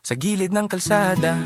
Sa gilid ng kalsada,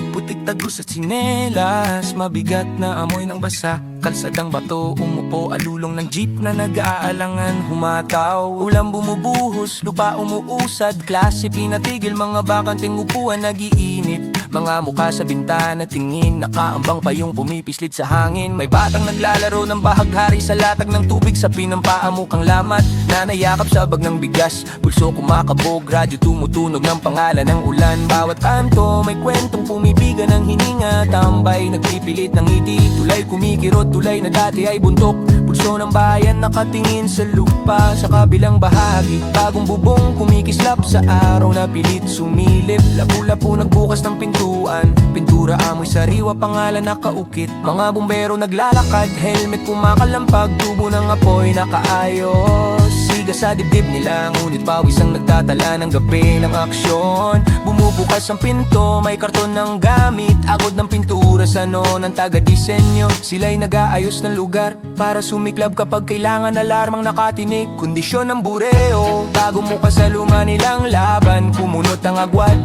putik tagos at sinelas, mabigat na amoy ng basa. Kalsadang bato, umupo, alulong ng jeep na nag-aalangan humataw. Ulam bumubuhos, lupa umuusad, klase pinatigil, mga bakanting upuan nag-iinit. Mga mukha sa bintana tingin, nakaambang pa yung pumipislit sa hangin. May batang naglalaro ng bahaghari sa latag ng tubig, sa pinampaa mukhang lamat, nanayakap sa bag ng bigas. Pulso kumakabog, radyo tumutunog ng pangalan ng ulan. Bawat kanto may kwentong pumipiga ng hininga, tambay nagpipilit ng ngiti, tulay kumikirot, tulay na dati ay buntok. Pulso ng bayan nakatingin sa lupa, sa kabilang bahagi bagong bubong kumikislap sa araw na pilit sumilip. Lapu-lapu nagbukas ng pintuan, pintura amoy sariwa, pangalan nakaukit. Mga bumbero naglalakad, helmet kumakalampag, tubo ng apoy nakaayos. Siga sa dibdib nila, ngunit pawis ang nagtatala ng gabi ng aksyon. Bumubukas ang pinto, may karton ng gamit, agod ng pintura sa ng taga-disenyo. Sila'y nag-aayos ng lugar para sumiklab kapag kailangan, alarmang nakatinig. Kondisyon ng bureo, bago mo kasaluma nilang laban, kumunot ang agwat.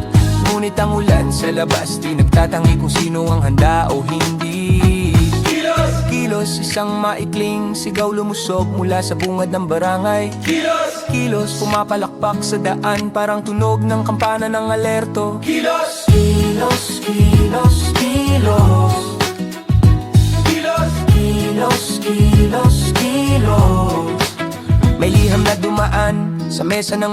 Ngunit ang ulan sa labas, di nagtatangi kung sino ang handa o hindi. Kilos! Kilos, isang maikling sigaw lumusog mula sa bungad ng barangay. Kilos! Kilos, pumapalakpak sa daan, parang tunog ng kampana ng alerto. Kilos! Kilos, kilos, kilos. Kilos, kilos, kilos, kilos. May liham na dumaan sa mesa ng